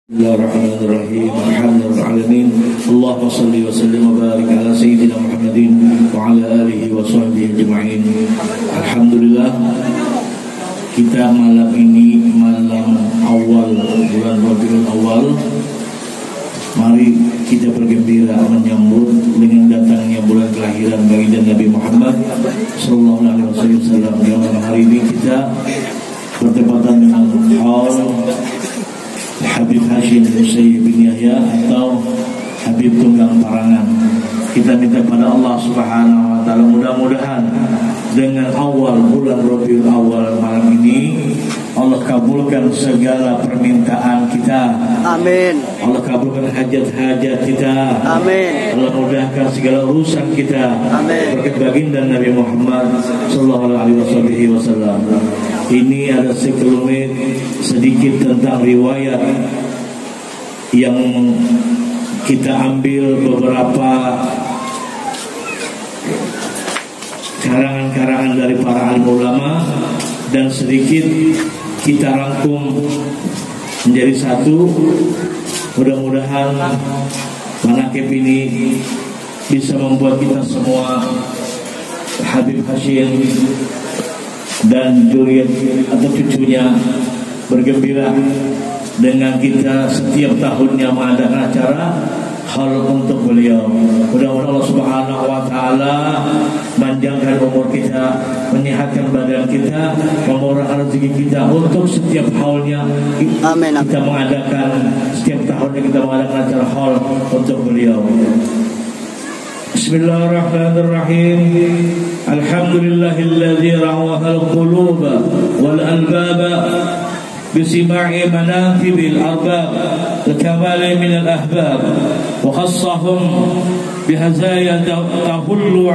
Bismillahirrahmanirrahim. Alhamdulillahirrahmanirrahim. Allahumma salli wa sallim wa barik ala Sayyidina Muhammadin wa ala alihi wa sahbihi ajma'in. Alhamdulillah, kita malam ini malam awal bulan Rabiul Awal. Mari kita bergembira menyambut dengan datangnya bulan kelahiran baginda Nabi Muhammad sallallahu alaihi wasallam. Yang malam hari ini kita bertepatan dengan haul Habib Hashim Musayyib bin Yahya atau Habib Tunggang Parangan. Kita minta pada Allah Subhanahu wa taala mudah-mudahan dengan awal bulan Rabiul Awal malam ini Allah kabulkan segala permintaan kita. Amin. Allah kabulkan hajat-hajat kita. Amin. Allah mudahkan segala urusan kita. Amin. Berkat baginda Nabi Muhammad sallallahu alaihi wasallam. Ini ada sekelumit sedikit tentang riwayat yang kita ambil beberapa karangan-karangan dari para alim ulama dan sedikit kita rangkum menjadi satu. Mudah-mudahan manaqib ini bisa membuat kita semua Habib Hashim dan Juliet atau cucunya bergembira dengan kita setiap tahunnya mengadakan acara hal untuk beliau. Mudah-mudahan Allah Subhanahu wa taala panjangkan umur kita, menyehatkan badan kita, memurahkan rezeki kita untuk setiap haulnya. Amin. Kita mengadakan setiap tahunnya kita mengadakan acara hal untuk beliau. Bismillahirrahmanirrahim. Alhamdulillahilladzi rawahal quluba wal albaba bisima'i manaqibil arbab al-kamali min al-ahbab wa khassahum bihazaya tahullu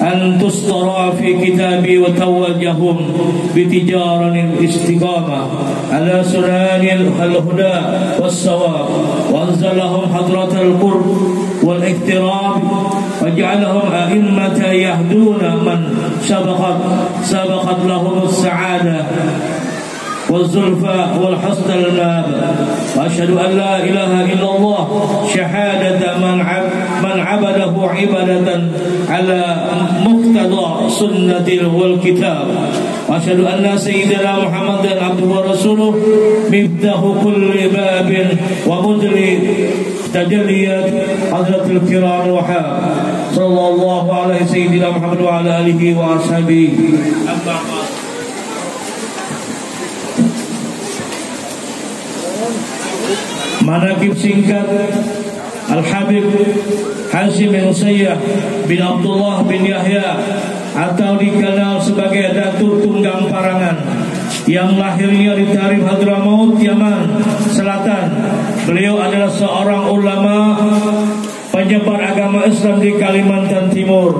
an tustara fi kitabi wa tawajjahum bitijaran al-istiqamah ala sunanil al-huda was-sawab wa anzalahum hadratal qurb wal iktirab waj'alahum a'immatan yahduna man sabaqat lahum as-sa'adah والزلفى والحسن الماب وأشهد أن لا إله إلا الله شهادة من عبده عبادة على مقتضى سنة والكتاب وأشهد أن سيدنا محمدا عبده ورسوله مفتاح كل باب ومدري تجليات حضرة الكرام الوحاب صلى الله على سيدنا محمد وعلى آله وأصحابه. أما بعد. Manaqib singkat Al-Habib Hashim Musayyib bin Abdullah bin Yahya atau dikenal sebagai Datuk Tunggang Parangan yang lahirnya di Tarif Hadramaut, Yaman Selatan. Beliau adalah seorang ulama penyebar agama Islam di Kalimantan Timur.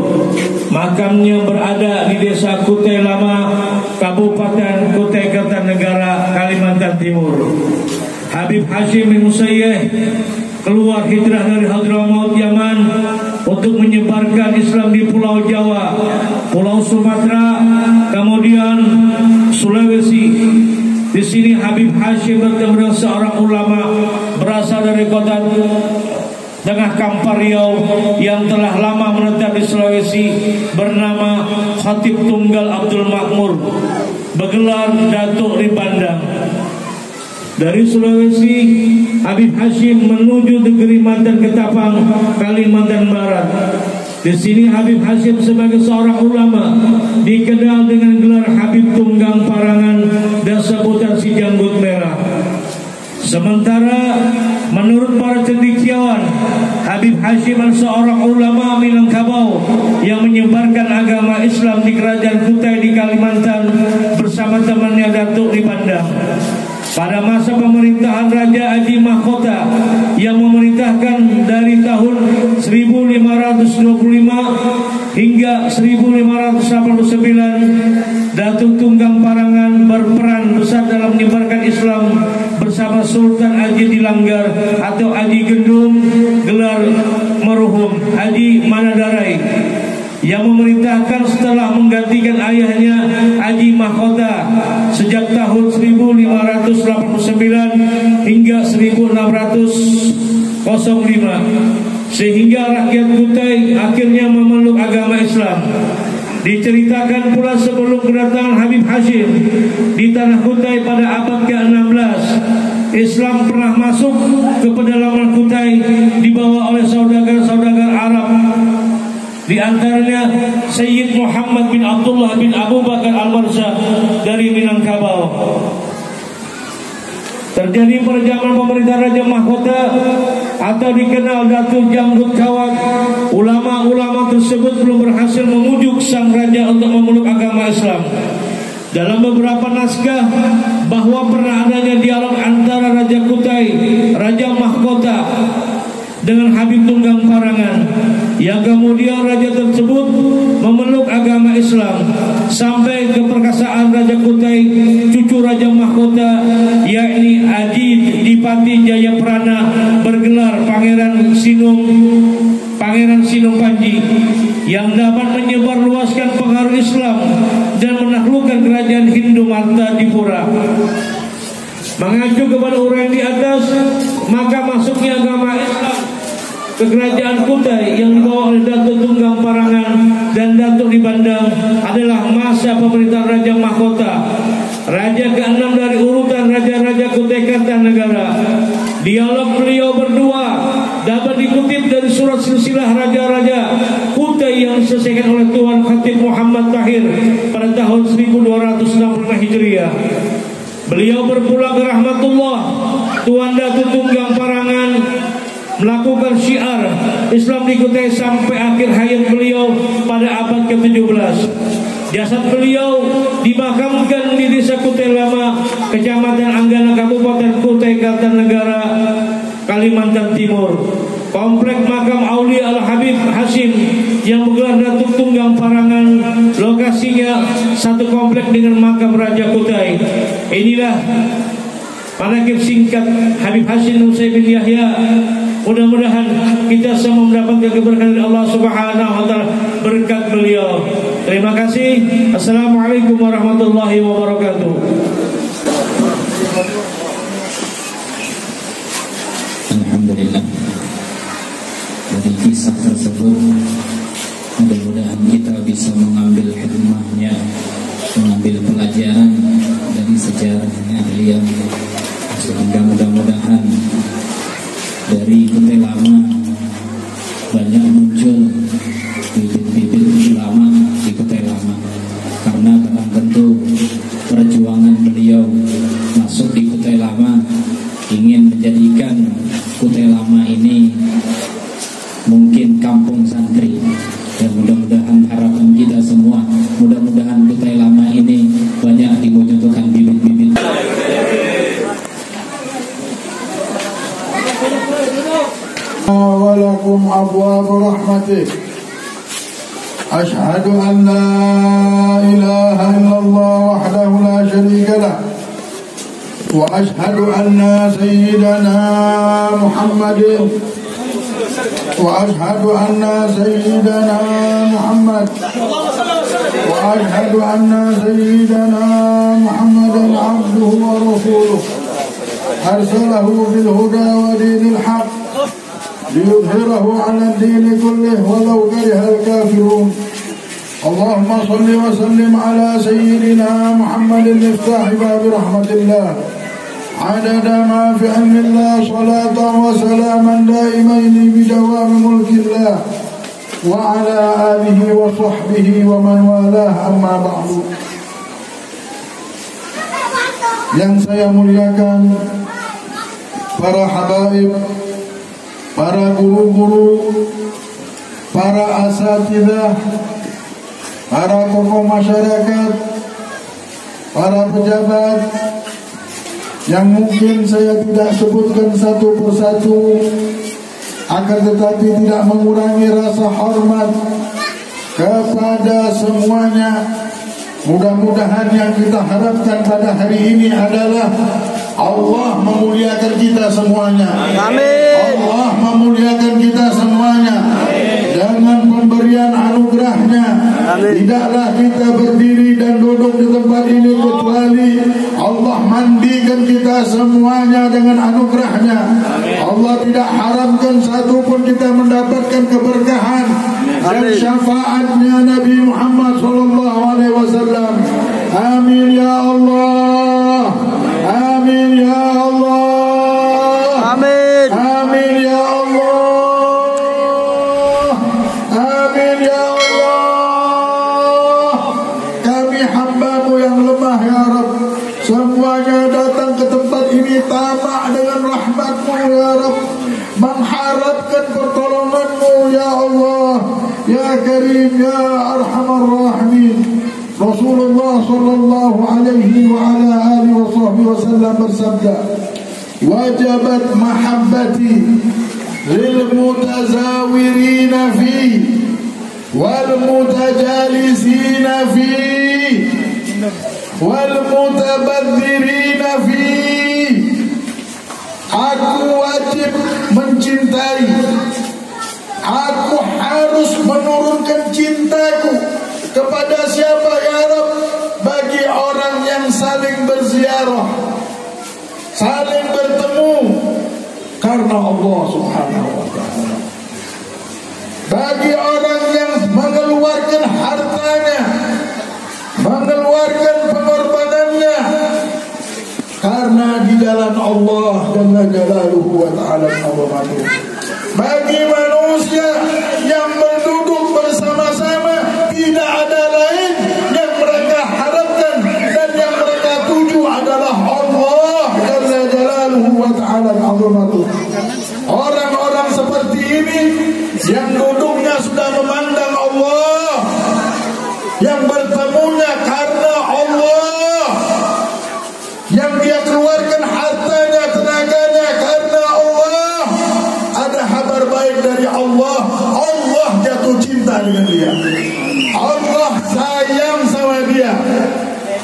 Makamnya berada di Desa Kutai Lama, Kabupaten Kutai Kartanegara, Kalimantan Timur. Habib Hashim Musayyib keluar hijrah dari Hadramaut, Yaman untuk menyebarkan Islam di Pulau Jawa, Pulau Sumatera, kemudian Sulawesi. Di sini Habib Hashim bertemu dengan seorang ulama berasal dari kota Tengah Kampar Riau yang telah lama menetap di Sulawesi bernama Khatib Tunggal Abdul Makmur, bergelar Datuk Ribandang. Dari Sulawesi, Habib Hashim menuju negeri Mantan Ketapang, Kalimantan Barat. Di sini Habib Hashim sebagai seorang ulama dikenal dengan gelar Habib Tunggang Parangan dan sebutan si janggut merah. Sementara menurut para cendekiawan, Habib Hashim adalah seorang ulama Minangkabau yang menyebarkan agama Islam di Kerajaan Kutai di Kalimantan bersama temannya Datuk Ribandang. Pada masa pemerintahan Raja Haji Mahkota yang memerintahkan dari tahun 1525 hingga 1589, Datuk Tunggang Parangan berperan besar dalam menyebarkan Islam bersama Sultan Haji Dilanggar atau Haji Gendum, gelar merhum Haji Manadarai, yang memerintahkan setelah menggantikan ayahnya Haji Mahkota sejak tahun 1589 hingga sehingga rakyat Kutai akhirnya memeluk agama Islam. Diceritakan pula sebelum kedatangan Habib Hashim di tanah Kutai pada abad ke-16, Islam pernah masuk ke pedalaman Kutai dibawa oleh saudagar-saudagar Arab. Di antaranya Sayyid Muhammad bin Abdullah bin Abu Bakar Al-Marza dari Minangkabau. Terjadi pada zaman pemerintah Raja Mahkota atau dikenal Datuk Jamrut Kawat. Ulama-ulama tersebut belum berhasil memujuk sang raja untuk memeluk agama Islam. Dalam beberapa naskah bahwa pernah adanya dialog antara Raja Kutai, Raja Mahkota dengan Habib Tunggang Parangan, yang kemudian raja tersebut memeluk agama Islam sampai ke perkasaan Raja Kutai, cucu Raja Mahkota yakni Aji Dipati Jayaprana bergelar Pangeran Sinung Panji, yang dapat menyebarluaskan pengaruh Islam dan menaklukkan kerajaan Hindu Martadipura. Mengacu kepada uraian di atas, maka masuknya agama Islam ke kerajaan Kutai yang dibawa oleh Datuk Tunggang Parangan dan Datuk Dibandang adalah masa pemerintahan Raja Mahkota, raja ke-6 dari urutan raja-raja Kutai Kartanegara. Dialog beliau berdua dapat dikutip dari surat silsilah raja-raja Kutai yang diselesaikan oleh Tuan Khatib Muhammad Tahir pada tahun 1265 Hijriah. Beliau berpulang ke rahmatullah. Tuan Datuk Tunggang Parangan melakukan syiar Islam di Kutai sampai akhir hayat beliau pada abad ke-17. Jasad beliau dimakamkan di Desa Kutai Lama, Kecamatan Anggana, Kabupaten Kutai Kartanegara, Kalimantan Timur. Komplek makam Aulia Al-Habib Hashim yang bergelar Datuk Tunggang Parangan, lokasinya satu komplek dengan makam Raja Kutai. Inilah manaqib singkat Habib Hashim Nusai bin Yahya. Mudah-mudahan kita semua mendapatkan keberkahan dari Allah Subhanahu wa taala berkat beliau. Terima kasih. Assalamualaikum warahmatullahi wabarakatuh. Alhamdulillah. Dari kisah tersebut, mudah-mudahan kita bisa mengambil hikmahnya, mengambil pelajaran dari sejarahnya beliau. Sehingga mudah-mudahan dari Kutai Lama banyak muncul bibit-bibit ulama di Kutai Lama, karena memang tentu perjuangan beliau masuk di Kutai Lama ingin menjadikan Kutai Lama ini mungkin kampung santri. Dan mudah-mudahan harapan kita semua, mudah-mudahan Kutai Lama ini banyak dimunculkan bibit-bibit. ولكم أبواب رحمته أشهد أن لا إله إلا الله وحده لا شريك له وأشهد أن سيدنا محمد وأشهد أن سيدنا محمد وأشهد أن سيدنا محمدا عبده ورسوله أرسله بالهدى ودين الحق ليظهره على الدين كله ولو كره الكافرون. اللهم صل وسلم على سيدنا محمد المفتاح باب رحمة الله عدد ما في علم الله صلاة وسلاما دائمين بدوام ملك الله وعلى آله وصحبه ومن والاه. أما بعد. Yang saya muliakan para habaib, para guru-guru, para asatidzah, para tokoh masyarakat, para pejabat yang mungkin saya tidak sebutkan satu persatu, akan tetapi tidak mengurangi rasa hormat kepada semuanya. Mudah-mudahan yang kita harapkan pada hari ini adalah Allah memuliakan kita semuanya. Amin. Allah memuliakan kita semuanya. Amin. Dengan pemberian anugerahnya. Amin. Tidaklah kita berdiri dan duduk di tempat ini kecuali Allah mandikan kita semuanya dengan anugerahnya. Allah tidak haramkan satu pun kita mendapatkan keberkahan dan syafaatnya Nabi Muhammad sallallahu alaihi wasallam. Amin ya Allah. Amin ya Allah. Amin. Amin ya Allah. Amin ya Allah. Kami hamba-Mu yang lemah ya Rabb, semuanya datang ke tempat ini tamak dengan rahmat-Mu ya Rabb, mengharapkan pertolongan-Mu ya Allah, ya Karim ya Arhamar Rahimin. Rasulullah sallallahu alaihi wa ala alihi wa sahbihi wasallam bersabda, wajabat mahabbati lil mutazawirina fi wal mutajalisina fi wal mutabadzirina fi. Aku wajib mencintai, aku harus menurunkan cintaku kepada siapa ya Rabb? Bagi orang yang saling berziarah, saling bertemu karena Allah subhanahu wa ta'ala. Bagi orang yang mengeluarkan hartanya, mengeluarkan pengorbanannya karena di jalan Allah Jalla Jalaluhu wa ta'ala. Bagi manusia yang berduduk bersama-sama, tidak ada lain yang mereka harapkan dan yang mereka tuju adalah Allah Jalla Jalaluhu wa ta'ala. Orang-orang seperti ini yang duduknya sudah memandang Allah, yang bertemunya karena Allah, yang dia keluarkan hartanya, tenaganya karena Allah, ada kabar baik dari Allah. Allah jatuh cinta dengan dia, Allah sayang sama dia.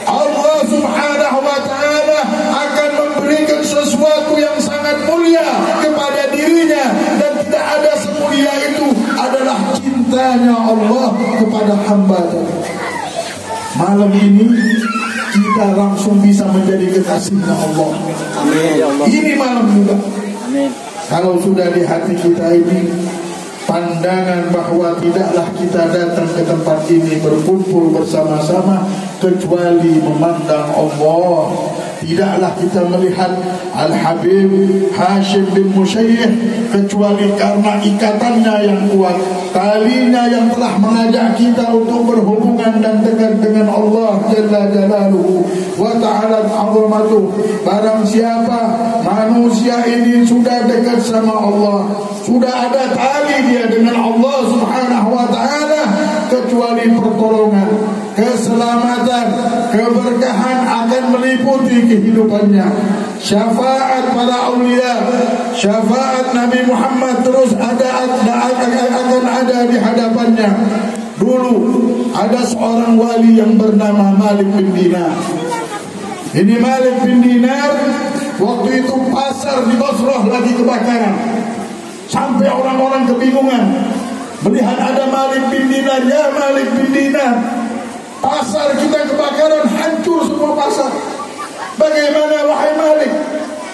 Allah subhanahu wa ta'ala akan memberikan sesuatu yang sangat mulia kepada dirinya, dan tidak ada semulia itu adalah cintanya Allah kepada hamba-Nya. Malam ini kita langsung bisa menjadi kekasihnya Allah. Amin. Ini malam juga. Amin. Kalau sudah di hati kita ini pandangan bahwa tidaklah kita datang ke tempat ini berkumpul bersama-sama kecuali memandang Allah. Tidaklah kita melihat Al-Habib Hashim bin Musayyih kecuali karena ikatannya yang kuat, talinya yang telah mengajak kita untuk berhubungan dan dekat dengan Allah Jalla Jalaluhu wa ta'ala azamatuh. Barang siapa manusia ini sudah dekat sama Allah, sudah ada tali dia dengan Allah subhanahu wa ta'ala, kecuali pertolongan, keselamatan, keberkahan akan meliputi kehidupannya. Syafaat para aulia, syafaat Nabi Muhammad terus akan ada di hadapannya. Dulu ada seorang wali yang bernama Malik bin Dinar. Ini Malik bin Dinar, waktu itu pasar di Basrah lagi kebakaran, sampai orang-orang kebingungan melihat ada Malik bin Dinar. Ya Malik bin Dinar, pasar kita kebakaran, hancur semua pasar. Bagaimana wahai Malik?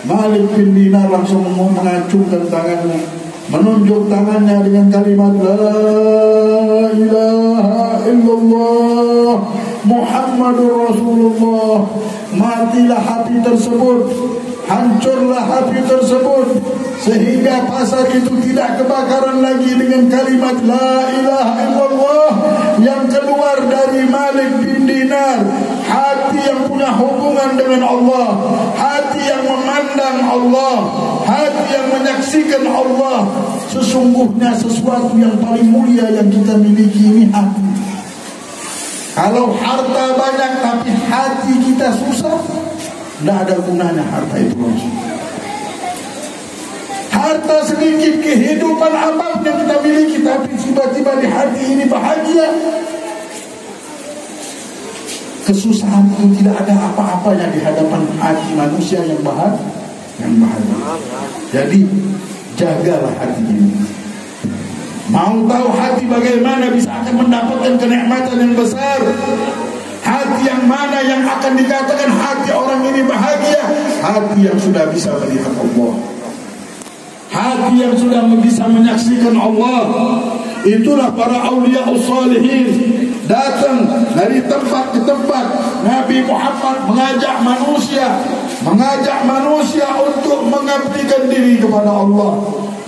Malik bin Dinar langsung mengacungkan tangannya, menunjuk tangannya dengan kalimat La ilaha illallah Muhammadur Rasulullah. Matilah hati tersebut, hancurlah hati tersebut, sehingga pasar itu tidak kebakaran lagi. Dengan kalimat La ilaha illallah yang keluar dari Malik bin Dinar, hati yang punya hubungan dengan Allah, hati yang memandang Allah, hati yang menyaksikan Allah. Sesungguhnya sesuatu yang paling mulia yang kita miliki ini hati. Kalau harta banyak tapi hati kita susah, tidak ada gunanya harta itu. Harta sedikit, kehidupan apapun yang kita miliki, tapi tiba-tiba di hati ini bahagia, kesusahan itu tidak ada apa-apanya di hadapan hati manusia yang bahagia. Jadi jagalah hati ini. Mau tahu hati bagaimana bisa akan mendapatkan kenikmatan yang besar? Hati Hati yang mana yang akan dikatakan hati orang ini bahagia? Hati yang sudah bisa melihat Allah, hati yang sudah bisa menyaksikan Allah. Itulah para awliya salihin, datang dari tempat ke tempat. Nabi Muhammad mengajak manusia untuk mengabdikan diri kepada Allah.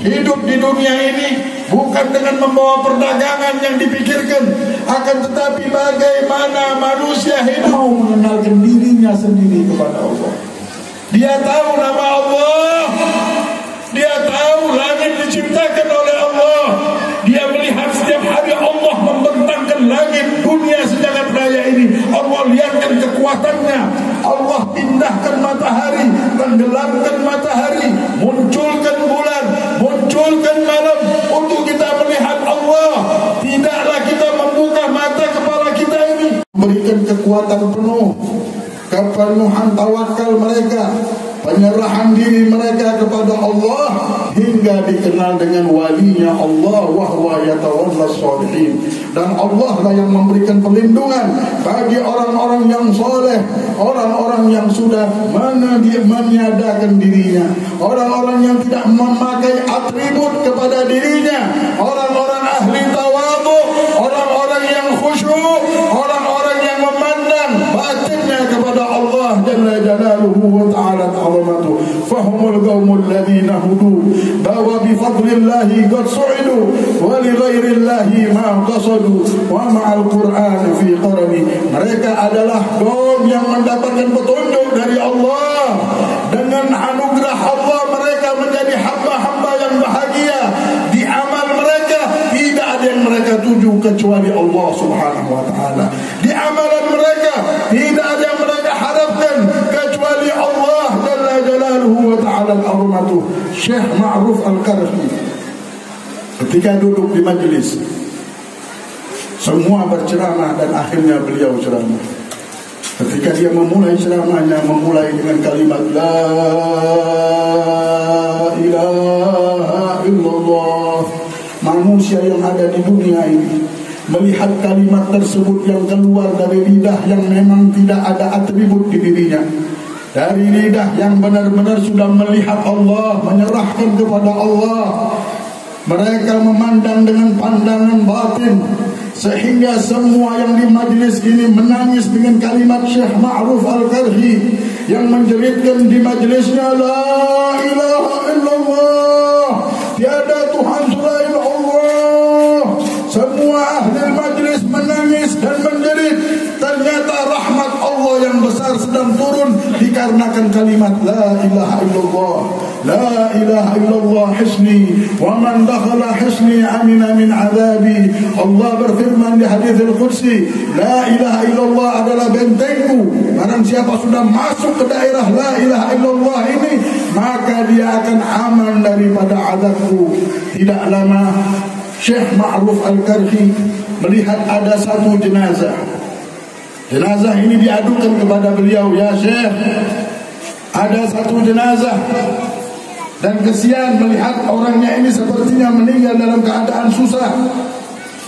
Hidup di dunia ini bukan dengan membawa perdagangan yang dipikirkan, akan tetapi bagaimana manusia hidup mau mengenalkan dirinya sendiri kepada Allah. Dia tahu nama Allah, dia tahu langit diciptakan oleh Allah, dia melihat setiap hari Allah membentangkan langit dunia sejagat raya ini. Allah lihatkan kekuatannya, Allah pindahkan matahari, tenggelamkan matahari, munculkan bulan, munculkan malam untuk kita melihat Allah. Tidaklah kita membuka mata kepala kita ini, memberikan kekuatan penuh, kepenuhan tawakal mereka, penyerahan diri mereka kepada Allah, hingga dikenal dengan walinya Allah, wa huwa yatawallas shalihin. Dan Allah lah yang memberikan perlindungan bagi orang-orang yang soleh, orang-orang yang sudah meniadakan dirinya, orang-orang yang tidak memakai atribut kepada dirinya, orang-orang ahli tawadhu, orang-orang yang khusyuk, orang-orang yang memandang batinnya kepada Allah jalla jalaluhu wa ta'ala azamatuh. Fahumul qaumul ladzina hudu bahwa bi fadlillahi qad su'idu wa li ghairillahi ma qasadu wa ma'al qur'an fi qarni. Mereka adalah kaum yang mendapatkan petunjuk dari Allah. Dengan anugerah Allah mereka menjadi hamba-hamba yang bahagia. Di amal mereka tidak ada yang mereka tuju kecuali Allah subhanahu wa ta'ala. Di amalan mereka tidak ada yang mereka harapkan kecuali Allah jalla jalaluhu wa ta'ala al-azamatuh. Syekh Ma'ruf Al-Karhi ketika duduk di majlis, semua berceramah dan akhirnya beliau ceramah. Ketika dia memulai ceramahnya, memulai dengan kalimat La ilaha illallah. Manusia yang ada di dunia ini melihat kalimat tersebut yang keluar dari lidah yang memang tidak ada atribut di dirinya, dari lidah yang benar-benar sudah melihat Allah, menyerahkan kepada Allah. Mereka memandang dengan pandangan batin, sehingga semua yang di majlis ini menangis dengan kalimat Syekh Ma'ruf Al-Karhi yang menjeritkan di majlisnya, La ilaha illallah, tiada Tuhan selain Allah. Semua ahli majlis menangis dan menjerit. Ternyata rahmat Allah yang besar sedang turun dikarenakan kalimat La ilaha illallah. La ilaha illallah hisni wa man dakhala hisni amina min azabi. Allah berfirman di hadis al-Qudsi, La ilaha illallah adalah bentengku. Barang siapa sudah masuk ke daerah La ilaha illallah ini, maka dia akan aman daripada azabku. Tidak lama Syekh Ma'ruf Al-Karhi melihat ada satu jenazah. Jenazah ini diadukan kepada beliau, Ya Syekh, ada satu jenazah, dan kesian melihat orangnya ini sepertinya meninggal dalam keadaan susah,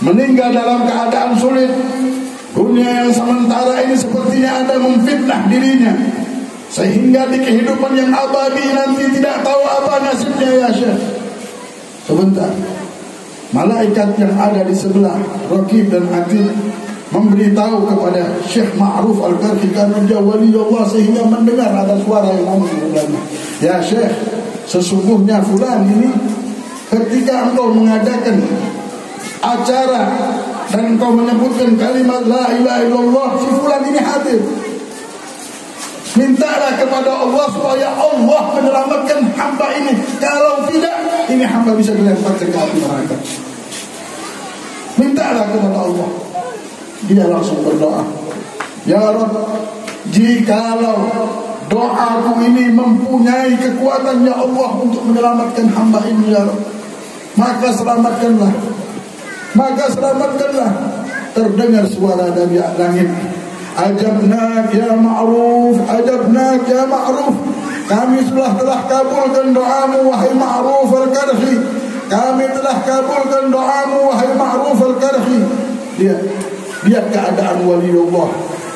meninggal dalam keadaan sulit. Dunia yang sementara ini sepertinya ada memfitnah dirinya, sehingga di kehidupan yang abadi nanti tidak tahu apa nasibnya. Ya Syekh, sebentar. Malaikat yang ada di sebelah Raqib dan Atid memberitahu kepada Syekh Ma'ruf Al-Karhi karena dia wali Allah, sehingga mendengar ada suara yang ngomong dengannya. Ya Syekh, sesungguhnya fulan ini ketika engkau mengadakan acara dan engkau menyebutkan kalimat La ilaha illallah, si fulan ini hadir. Mintalah kepada Allah supaya Allah menyelamatkan hamba ini. Kalau tidak, ini hamba bisa dilemparkan ke api neraka. Mintalah kepada Allah. Dia langsung berdoa, Ya Rabb, jikalau doaku ini mempunyai kekuatan Ya Allah untuk menyelamatkan hamba ini, Ya Rabb, maka selamatkanlah. Maka selamatkanlah. Terdengar suara dari langit, Ajabnak ya Ma'ruf, ajabnak ya Ma'ruf. Kami telah kabulkan doamu wahai Ma'ruf Al-Karhi. Kami telah kabulkan doamu wahai Ma'ruf Al-Karhi. Lihat keadaan waliullah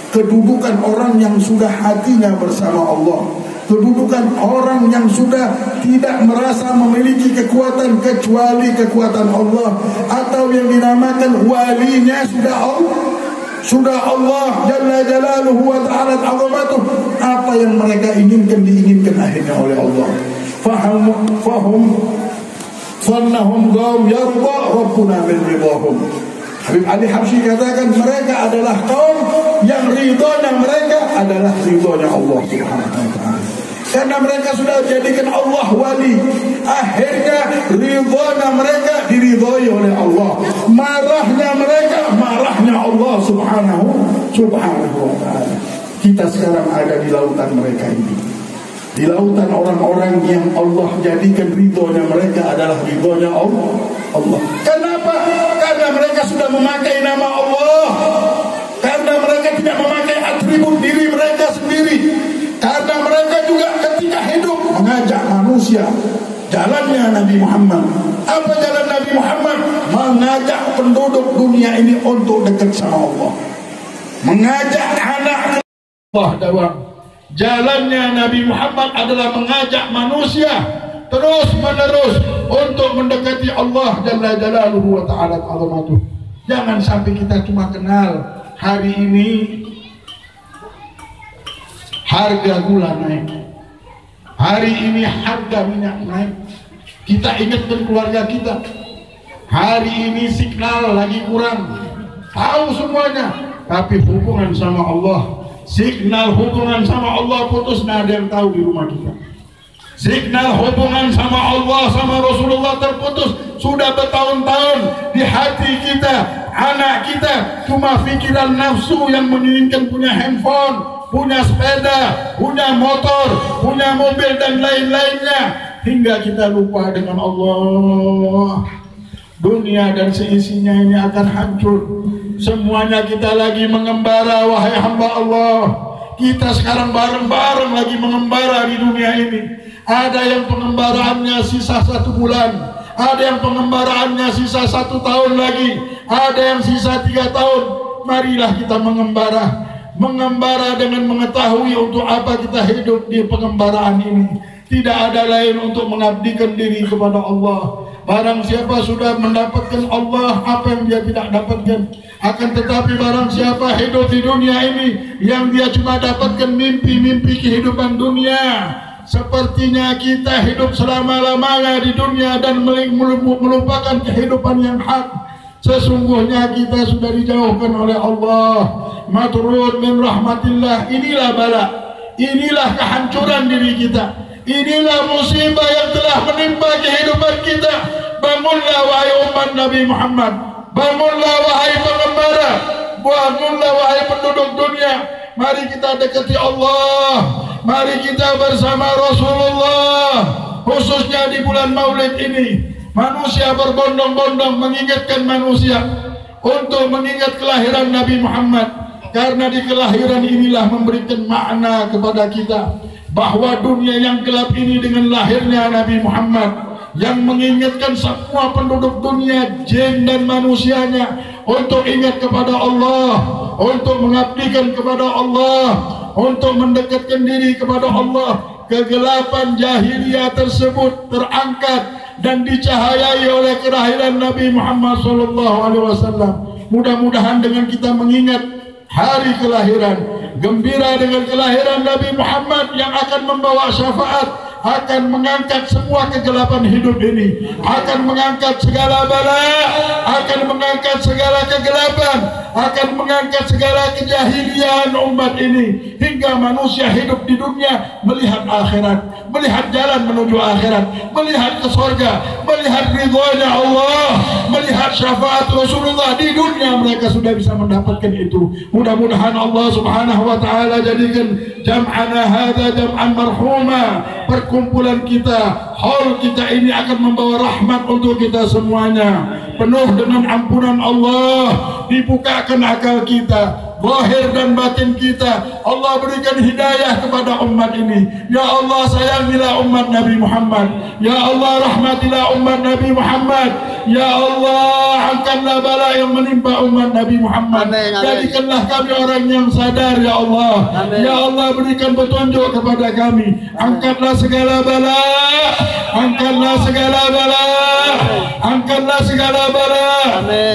kedudukan orang yang sudah hatinya bersama Allah, kedudukan orang yang sudah tidak merasa memiliki kekuatan kecuali kekuatan Allah, atau yang dinamakan walinya sudah Allah Jalla Jalaluhu wa Ta'ala azamatuh. Apa yang mereka inginkan diinginkan akhirnya oleh Allah. Fannahum qaum yarda rabbuna min ridahum. Habib Ali Habsyi katakan mereka adalah kaum yang ridhonya mereka adalah ridhonya Allah Subhanahu wa Ta'ala. Karena mereka sudah jadikan Allah wali, akhirnya ridhonya mereka diridhoi oleh Allah, marahnya mereka marahnya Allah Subhanahu wa Ta'ala. Kita sekarang ada di lautan mereka ini, di lautan orang-orang yang Allah jadikan ridhonya mereka adalah ridhonya Allah. Kenapa? Karena mereka sudah memakai nama Allah, karena mereka tidak memakai atribut diri mereka sendiri, karena mereka juga ketika hidup mengajak manusia. Jalannya Nabi Muhammad, apa jalan Nabi Muhammad? Mengajak penduduk dunia ini untuk dekat sama Allah, mengajak anak Allah dawang. Jalannya Nabi Muhammad adalah mengajak manusia terus menerus untuk mendekati Allah Jalla Jalaluhu wa Ta'ala azamatuh. Jangan sampai kita cuma kenal hari ini harga gula naik, hari ini harga minyak naik, kita ingatkan keluarga kita. Hari ini signal lagi kurang, tahu semuanya, tapi hubungan sama Allah, signal hubungan sama Allah putus, nah ada yang tahu di rumah kita. Signal hubungan sama Allah, sama Rasulullah terputus sudah bertahun-tahun di hati kita. Anak kita cuma pikiran nafsu yang menginginkan punya handphone, punya sepeda, punya motor, punya mobil dan lain-lainnya, hingga kita lupa dengan Allah. Dunia dan seisinya ini akan hancur. Semuanya kita lagi mengembara, wahai hamba Allah. Kita sekarang bareng-bareng lagi mengembara di dunia ini. Ada yang pengembaraannya sisa 1 bulan, ada yang pengembaraannya sisa 1 tahun lagi, ada yang sisa 3 tahun. Marilah kita mengembara dengan mengetahui untuk apa kita hidup di pengembaraan ini. Tidak ada lain untuk mengabdikan diri kepada Allah. Barang siapa sudah mendapatkan Allah, apa yang dia tidak dapatkan. Akan tetapi barang siapa hidup di dunia ini yang dia cuma dapatkan mimpi-mimpi kehidupan dunia, sepertinya kita hidup selama-lamanya di dunia dan melupakan kehidupan yang hak. Sesungguhnya kita sudah dijauhkan oleh Allah, matrud min rahmatillah. Inilah bala, inilah kehancuran diri kita, inilah musibah yang telah menimpa kehidupan kita. Bangunlah wahai umat Nabi Muhammad, bangunlah wahai pengembara, bangunlah wahai penduduk dunia. Mari kita dekati Allah, mari kita bersama Rasulullah. Khususnya di bulan Maulid ini, manusia berbondong-bondong mengingatkan manusia untuk mengingat kelahiran Nabi Muhammad. Karena di kelahiran inilah memberikan makna kepada kita bahwa dunia yang gelap ini dengan lahirnya Nabi Muhammad, yang mengingatkan semua penduduk dunia, jin dan manusianya, untuk ingat kepada Allah, untuk mengabdikan kepada Allah, untuk mendekatkan diri kepada Allah. Kegelapan jahiliyah tersebut terangkat dan dicahayai oleh kelahiran Nabi Muhammad SAW. Mudah-mudahan dengan kita mengingat hari kelahiran, gembira dengan kelahiran Nabi Muhammad yang akan membawa syafaat, akan mengangkat semua kegelapan hidup ini, akan mengangkat segala bala, akan mengangkat segala kegelapan, akan mengangkat segala kejahilian umat ini, hingga manusia hidup di dunia melihat akhirat, melihat jalan menuju akhirat, melihat ke surga, melihat ridhonya Allah, melihat syafaat Rasulullah. Di dunia mereka sudah bisa mendapatkan itu. Mudah-mudahan Allah Subhanahu wa Ta'ala jadikan jam'ana hadza jam'an marhuma. Perkumpulan kita, haul kita ini akan membawa rahmat untuk kita semuanya, penuh dengan ampunan Allah. Dibukakan akal kita, zahir dan batin kita. Allah berikan hidayah kepada umat ini. Ya Allah, sayangilah umat Nabi Muhammad. Ya Allah, rahmatilah umat Nabi Muhammad. Ya Allah, angkatlah bala yang menimpa umat Nabi Muhammad. Jadikanlah kami orang yang sadar, Ya Allah. Ya Allah, berikan petunjuk kepada kami. Angkatlah segala bala, angkatlah segala bala, angkatlah segala bala,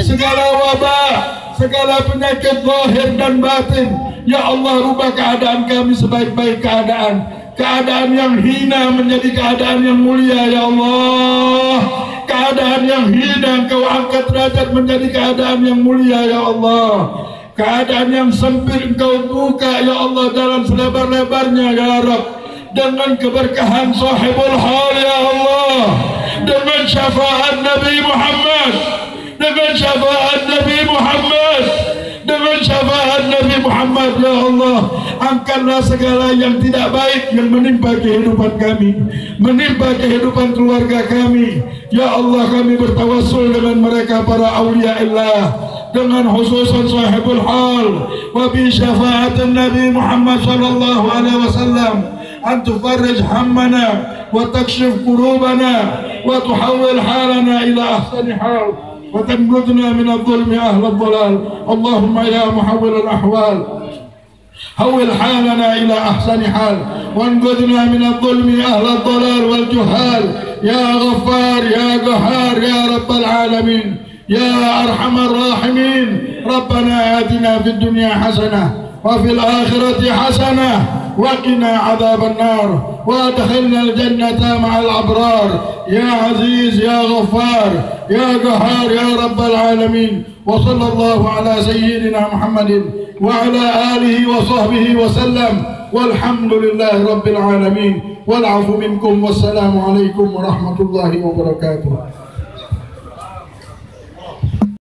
segala wabah, segala penyakit zahir dan batin. Ya Allah, rubah keadaan kami sebaik-baik keadaan. Keadaan yang hina menjadi keadaan yang mulia, Ya Allah. Keadaan yang hina Engkau angkat derajat menjadi keadaan yang mulia, Ya Allah. Keadaan yang sempit Engkau buka, Ya Allah, dalam selebar-lebarnya, Ya Rabb. Dengan keberkahan sahibul hal, Ya Allah. Dengan syafaat Nabi Muhammad, dengan syafaat Nabi Muhammad, dengan syafaat Nabi Muhammad, Ya Allah. Angkatlah segala yang tidak baik yang menimpa kehidupan kami, menimpa kehidupan keluarga kami. Ya Allah, kami bertawassul dengan mereka para awliya Allah, dengan khususan sahibul hal, wa bi syafaatin Nabi Muhammad sallallahu alaihi wasallam, an tufarrij hammana wa takshif qurubana wa tuhawwil halana ila ahsani hal wa tanqudna min adh-dhulmi ahla ad-dhalal. Allahumma ya muhawwil al-ahwal حول حالنا إلى أحسن حال وانقذنا من الظلم أهل الضلال والجهال. يا غفار يا قهار يا رب العالمين يا أرحم الراحمين. ربنا آتنا في الدنيا حسنة وفي الآخرة حسنة وقنا عذاب النار وادخلنا الجنة مع الأبرار. يا عزيز يا غفار يا قهار يا رب العالمين. وصلى الله على سيدنا محمد وعلى آله وصحبه وسلم والحمد لله رب العالمين. والعفو منكم والسلام عليكم ورحمة الله وبركاته.